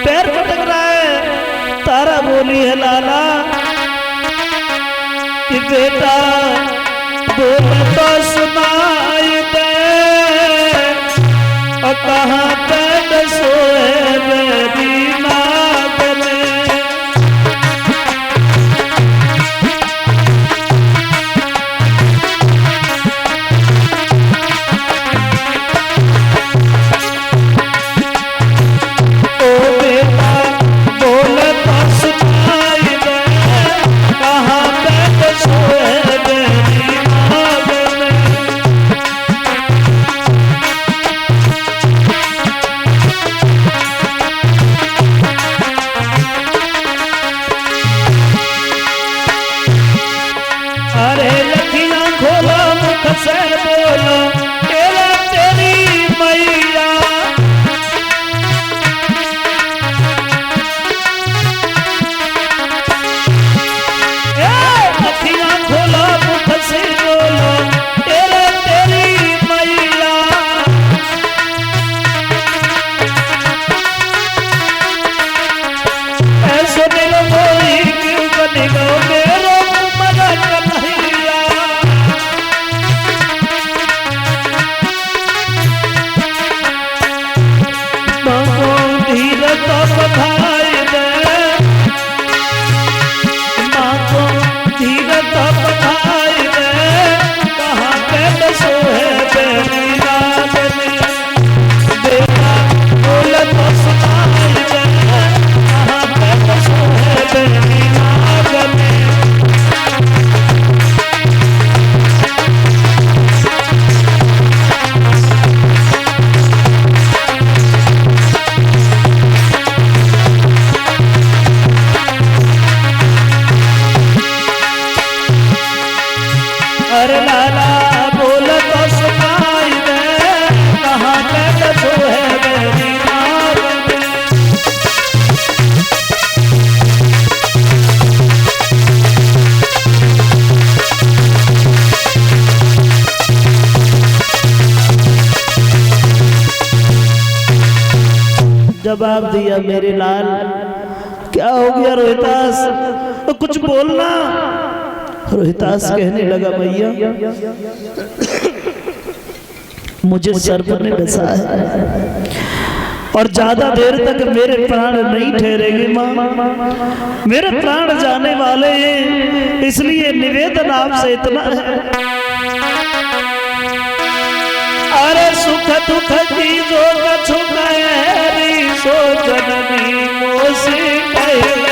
पैर पटक रहा है। तारा बोली है लाला कि बेटा बोल तो सुनाई दे, और कहाँ पैद सोए मेरी नाद में। ओ बेटा बोल तो सुनाई दे, कहाँ पैद सोए मेरी नाद में। अरे लखियां खोलो मुख से बोलो तेरा तेरी मैया। लखियां खोलो मुख से बोलो तेरा तेरी मैया। ऐसे दिल बोली क्यों बनी गो मेरो मदद कन्हैया। मांगो धीरे तो बधाई दे, मांगो धीरे तो बधाई दे, कहाँ पे सोए मेरी रात में। बेटा बोल तो सुनाई दे, कहाँ पे सोए मेरी रात में। अरे लाला बोल तो सुनाई दे, कहाँ पे सोए मेरी नाद में। जवाब दिया मेरे लाल, क्या हो गया रोहितास, तो कुछ बोलना। रोहितास कहने लगा भैया मुझे सर्प ने डसा है और ज्यादा देर तक मेरे प्राण नहीं ठहरेंगे माँ, मेरे प्राण जाने वाले हैं, इसलिए निवेदन आपसे इतना है। अरे सुख दुख चीजों का छुपाएरी सो जननी मोसी कहले।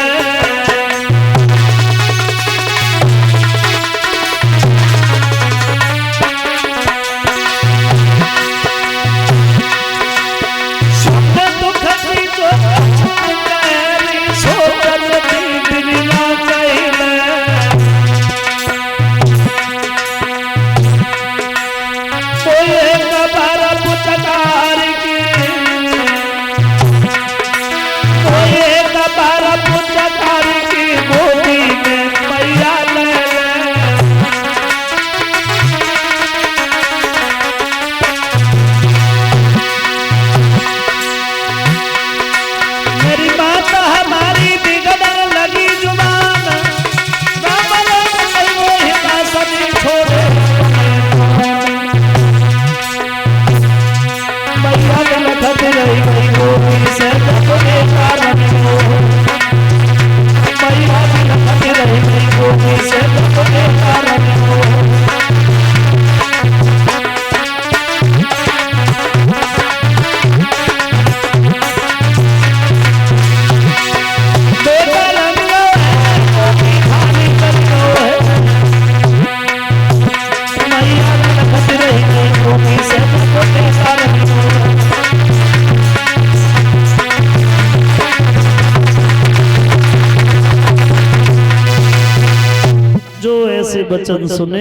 वचन सुने,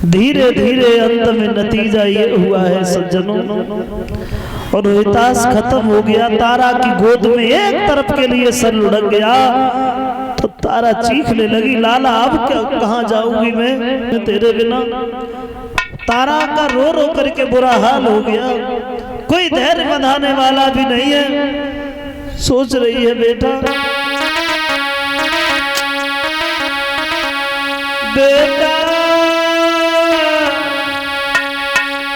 धीरे धीरे अंत में नतीजा ये हुआ है सज्जनों, और रोहितास खत्म हो गया। तारा की गोद में एक तरफ के लिए सर लुढ़क गया तो तारा चीखने लगी, लाला अब क्या, कहाँ जाऊंगी मैं तेरे बिना। तारा का रो रो करके बुरा हाल हो गया, कोई धैर्य बंधाने वाला भी नहीं है। सोच रही है बेटा बेटा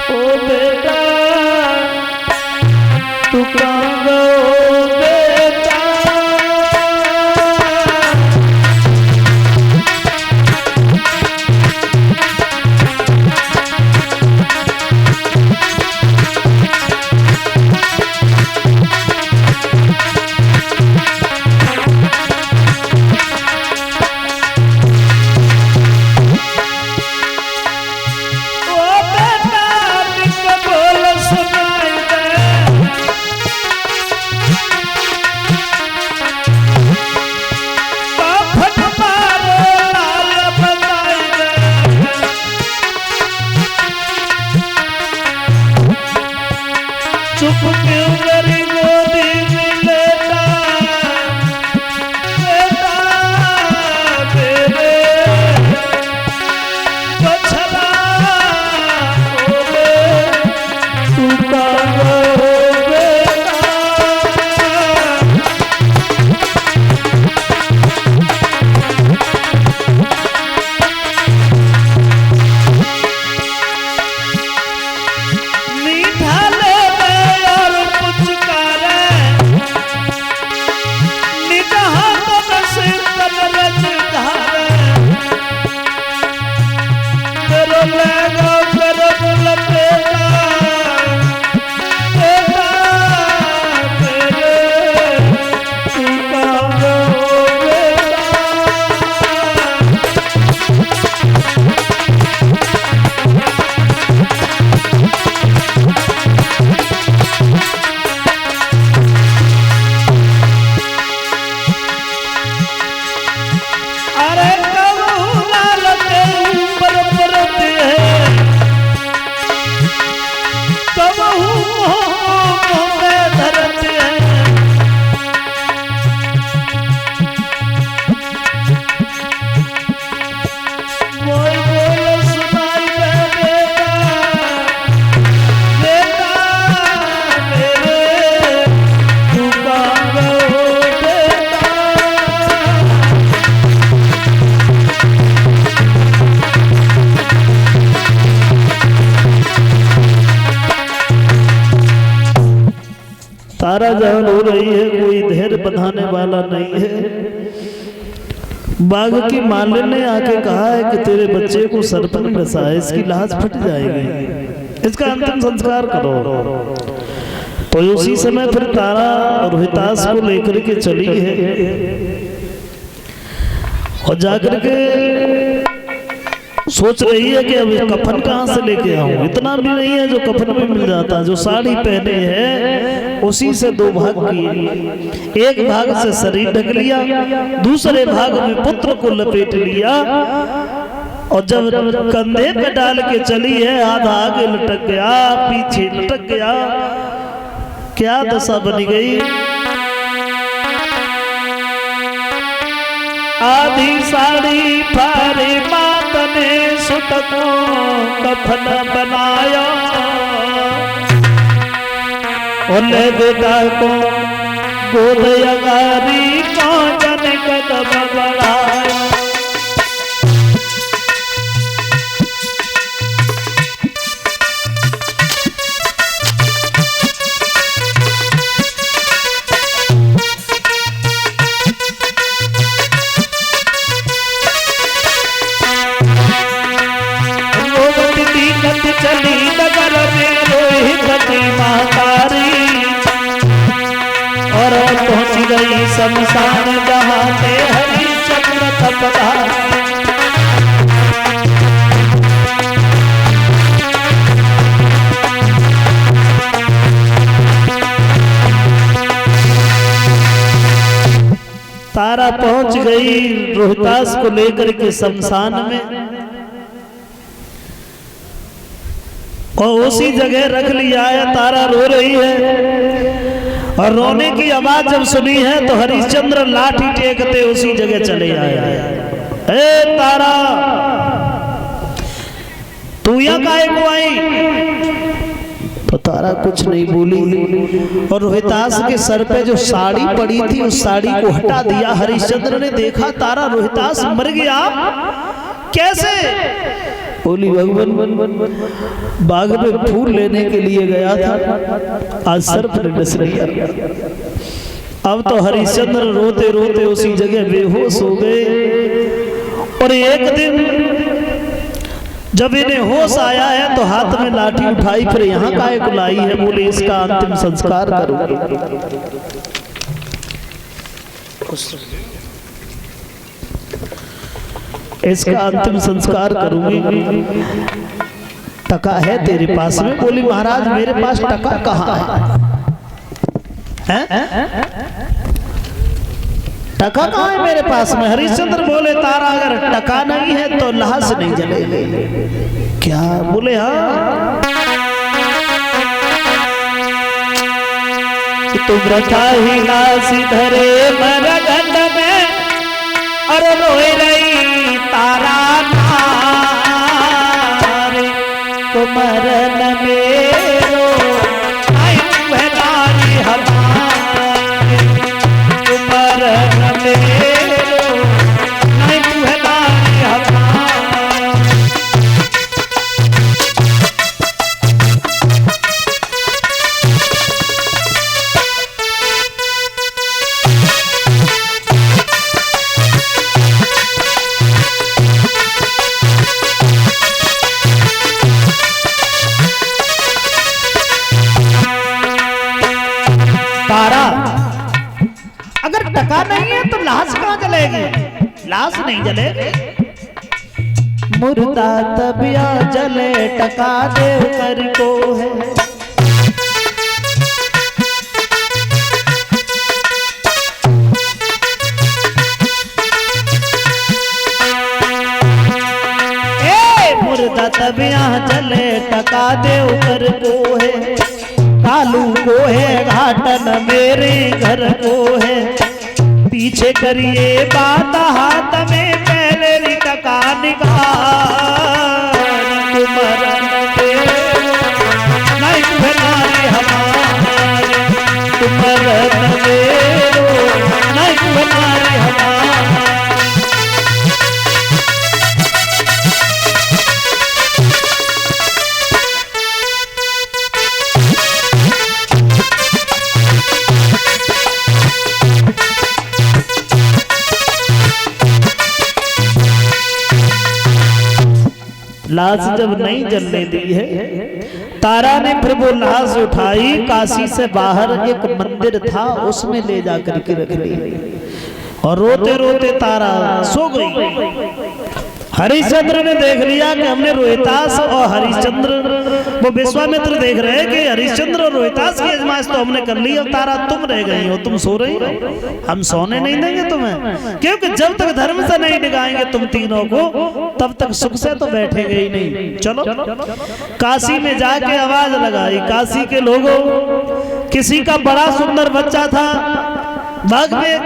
ओ बेटा तू कहाँ गयो बेटा चुप क्यों मेरी गोदी में लेटा बेटा मेरे बछड़ा बोले तू कहाँ बेटा मीठा ले तारा जहन हो रही है कोई धैर्य बंधाने वाला नहीं है। बाघ की मालिन ने आके कहा है कि तेरे बच्चे को सर्प ने डसा है, इसकी लाश फट जाएगी, इसका अंतिम संस्कार करो। तो उसी समय फिर तारा रोहितास को लेकर के चली है और जाकर के सोच रही है कि अब कफन कहाँ से लेके आऊं। इतना भी नहीं है जो कफन में मिल जाता, जो साड़ी पहने हैं उसी से दो भाग किए, एक भाग से शरीर ढक लिया, दूसरे भाग में पुत्र को लपेट लिया और जब कंधे पे डाल के चली है आधा आगे लटक गया पीछे लटक गया, क्या दशा बनी गई। आधी साड़ी फारी मात ने सुटको कफन बनाया, ओले बेटा को गोद अगारी कांचन कदम बढ़ाया। चली नगर में रोहित की महतारी और पहुंच गई शमशान जहाँ पे हरिश्चंद्र तपधारी। तारा पहुंच गई रोहितास को लेकर के शमशान में और उसी जगह रख लिया है। तारा रो रही है और रोने की आवाज जब सुनी है तो हरिश्चंद्र लाठी टेकते उसी जगह चले आए। ए तारा तू यहाँ काहे को आई? तो तारा कुछ नहीं बोली और रोहितास के सर पे जो साड़ी पड़ी थी उस साड़ी को हटा दिया। हरिश्चंद्र ने देखा तारा रोहितास मर गया, कैसे? बोली भगवान बाग में फूल लेने के लिए गया था, आज सर्प ने डस लिया। अब तो हरिश्चंद्र रोते रोते उसी जगह बेहोश हो गए। और एक दिन जब इन्हें होश आया है तो haथ में लाठी उठाई, फिर यहाँ काहे को लाई है? बोले इसका अंतिम संस्कार करूंगी। इसका अंतिम संस्कार करूंगी। टका है तेरे पास में? बोली महाराज मेरे पास टका कहाँ है? टका कहाँ है मेरे पास में? हरिश्चंद्र बोले तारा अगर टका नहीं है तो लाश नहीं जलेगी। क्या? बोले हाँ। तुम रखा ही लाश धरे मरगंड में और रोए रही तारा नारे तो मरन मेरो आई वह नारी हमारे तो मरन मेरो आई वह नारी हमारे। तारा अगर टका नहीं है तो लाश कहाँ जलेगी? लाश नहीं जलेगी। मुर्दा तबिया जले टका देव कर को है। मुर्दा तबिया जले टका देव कर को है। कालू को है घाटन मेरे घर को है। पीछे करिए बात हाथ में पहले रिटका निगाह तुमरन नहीं बनाए हमारे तुमरन मेरो नहीं बनाए हमारे। लाश जब नहीं जलने दी है, तारा ने फिर वो लाश उठाई, काशी से बाहर एक मंदिर था उसमें ले जाकर के रख ली और रोते रोते तारा सो गई। हरिश्चंद्र ने देख लिया कि हमने रोहितास और हरिश्चंद्र, वो विश्वामित्र देख रहे हैं कि हरिश्चंद्र और रोहितास की आजमाइश तो हमने कर ली, अब तारा तुम रह गई हो, तुम सो रही हो, हम सोने नहीं देंगे तुम्हें, क्योंकि जब तक धर्म से नहीं डिगाएंगे तुम तीनों को तब तक सुख से तो बैठेंगे ही नहीं। चलो काशी में जाके आवाज लगाई, काशी के लोगों किसी का बड़ा सुंदर बच्चा था, बाग में एक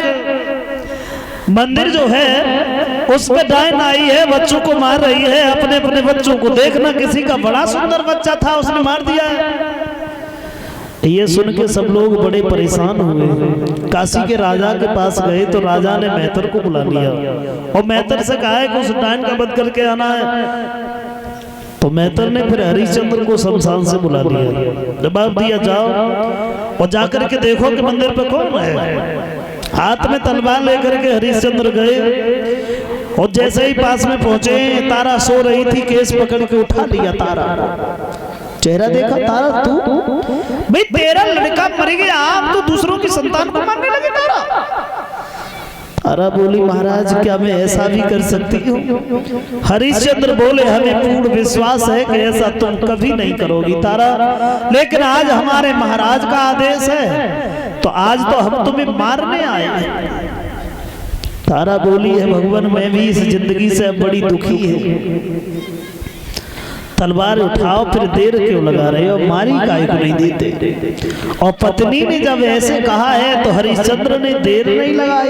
मंदिर जो है उस पे डायन आई है, बच्चों को मार रही है, अपने अपने बच्चों को देखना, किसी का बड़ा सुंदर बच्चा था उसने मार दिया है। ये सुन के सब लोग बड़े परेशान हुए, काशी के राजा के पास गए तो राजा ने मेहतर को बुला लिया और मेहतर से कहा है कि उस डायन का वध करके आना है। तो मेहतर ने फिर हरिश्चंद्र को शमशान से बुला लिया, जवाब दिया जाओ और जाकर के देखो कि मंदिर पे कौन है। हाथ में तलवार लेकर के हरिश्चंद्र गए और जैसे ही पास में पहुंचे, तारा सो रही थी, केस पकड़ के उठा लिया तारा, चेहरा देखा, तारा तू भाई तेरा लड़का मर गया, आप तो दूसरों की संतान को मारने लगे तारा। तारा बोली महाराज क्या मैं ऐसा भी कर सकती हूँ? हरिश्चंद्र बोले हमें पूर्ण विश्वास है कि ऐसा तुम कभी नहीं करोगी तारा, लेकिन आज हमारे महाराज का आदेश है तो आज तो हम तुम्हें मारने आए हैं। तारा बोली है भगवान मैं भी इस जिंदगी से बड़ी दुखी है, तलवार उठाओ, फिर देर क्यों लगा रहे हो, मारी काहे को नहीं देते। और पत्नी ने जब ऐसे कहा है तो हरिश्चंद्र ने देर नहीं लगाई।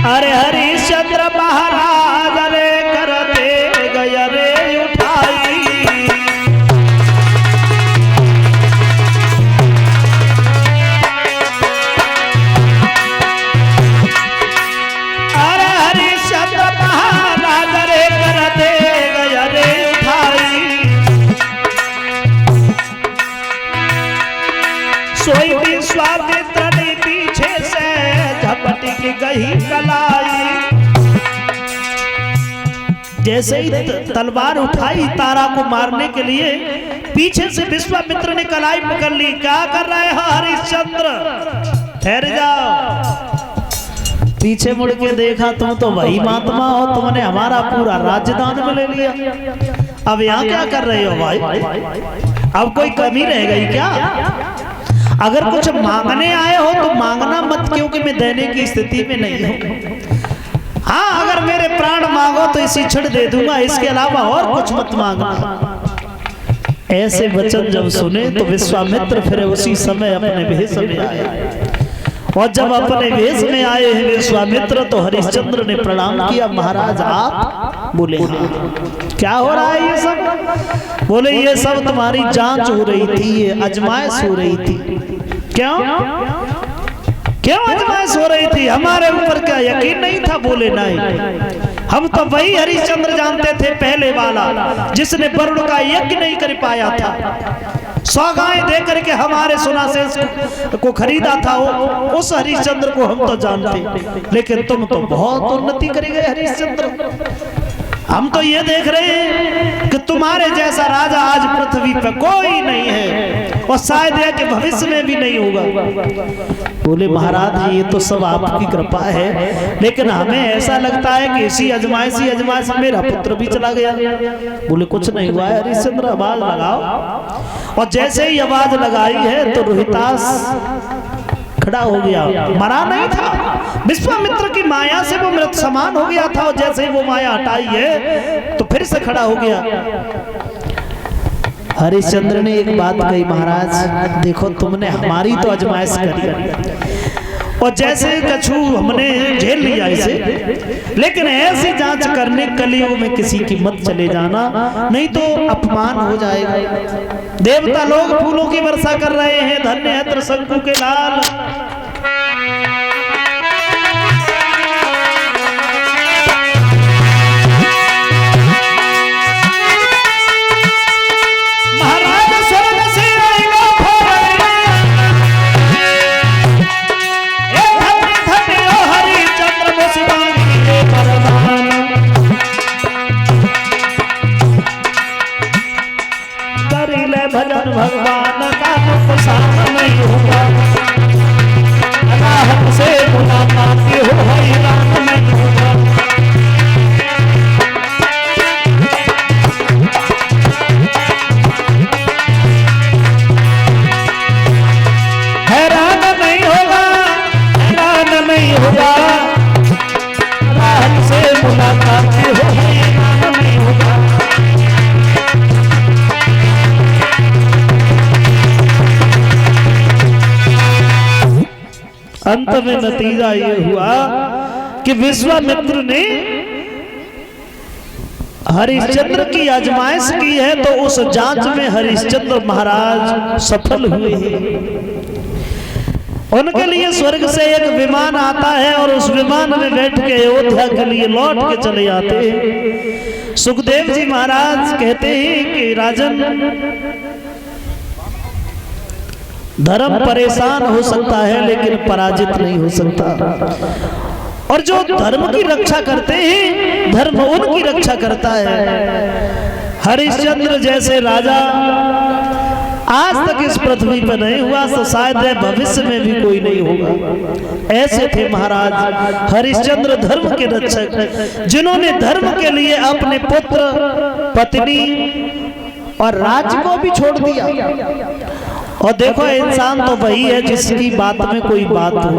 अरे हरिश्चंद्र महाराज रे करते गया रे उठाई, सोई विश्वामित्र ने पीछे से झपट की गई कलाई। जैसे ही तलवार उठाई तारा को मारने के लिए, पीछे से विश्वामित्र ने कलाई पकड़ ली। क्या कर रहे हो हरिश्चंद्र, ठहर जाओ। पीछे मुड़ के देखा, तुम तो वही महात्मा हो, तुमने हमारा पूरा राजदान में ले लिया, अब यहाँ क्या कर रहे हो भाई? अब कोई कमी रह गई क्या? अगर कुछ मांगने आए हो तो मांगना मत, क्योंकि मैं देने की स्थिति में नहीं हूँ। हाँ, अगर मेरे प्राण मांगो तो इसी क्षण दे दूंगा, इसके अलावा और कुछ मत मांगना। ऐसे वचन जब सुने तो विश्वामित्र फिर उसी समय अपने भेष में आए, और जब अपने वेश में आए हैं विश्वामित्र तो हरिश्चंद्र ने प्रणाम किया। महाराज आप? बोले हाँ। क्या हो रहा है ये सब? बोले ये सब तुम्हारी जांच हो रही थी, ये आजमाइश हो रही थी। क्यों क्यों आजमाइश हो रही थी? हमारे ऊपर क्या यकीन नहीं था? बोले नहीं, हम तो वही हरिश्चंद्र जानते थे पहले वाला, जिसने वरुण का यज्ञ नहीं कर पाया था, 100 गायें दे करके हमारे सोना से को खरीदा था, उस हरिश्चंद्र को हम तो जानते। लेकिन तुम तो बहुत उन्नति कर गए हरिश्चंद्र। हम तो ये देख रहे हैं कि तुम्हारे जैसा राजा आज पृथ्वी पर कोई नहीं है, और शायद यह कि भविष्य में भी नहीं होगा। बोले महाराज ये तो सब आपकी कृपा है, लेकिन हमें ऐसा लगता है कि इसी अजमाइश में मेरा पुत्र भी चला गया। बोले कुछ नहीं हुआ है हरिश्चंद्र, आवाज लगाओ। और जैसे ही आवाज लगाई है तो रोहितास खड़ा हो गया, मरा नहीं था। विश्वामित्र की माया से वो मृत समान हो गया था, और जैसे ही वो माया हटाई है तो फिर से खड़ा हो गया। हरिश्चंद्र ने एक बात कही, महाराज देखो तुमने हमारी तो आजमाइश करी, और जैसे कछू हमने झेल लिया इसे, लेकिन ऐसी जांच करने कलियुग में किसी की मत चले जाना, नहीं तो अपमान हो जाएगा। देवता लोग फूलों की वर्षा कर रहे हैं, धन्य है त्रिशंकु के लाल। भजन भगवान का नुकसान नहीं होगा, हमसे मुलाकात हो हैरान नहीं होगा। हैरान नहीं होगा, हैरान नहीं होगा, हमसे मुलाकात हो हैरान नहीं होगा। अंत में नतीजा ये हुआ कि विश्वामित्र ने हरिश्चंद्र की आजमाइश की है, तो उस जांच में हरिश्चंद्र महाराज सफल हुए हैं। उनके लिए स्वर्ग से एक विमान आता है, और उस विमान में बैठ के अयोध्या के लिए लौट के चले आते हैं। सुखदेव जी महाराज कहते हैं कि राजन, धर्म परेशान हो सकता है लेकिन पराजित नहीं हो सकता, और जो धर्म की रक्षा करते हैं धर्म उनकी रक्षा करता है। हरिश्चंद्र जैसे राजा आज तक इस पृथ्वी पर नहीं हुआ, तो शायद भविष्य में भी कोई नहीं होगा। ऐसे थे महाराज हरिश्चंद्र, धर्म के रक्षक, जिन्होंने धर्म के लिए अपने पुत्र, पत्नी और राज्य को भी छोड़ दिया। और देखो इंसान तो वही है जिसकी बात में कोई बात हो,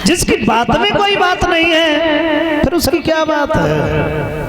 जिसकी बात में कोई बात नहीं है फिर उसकी क्या बात है।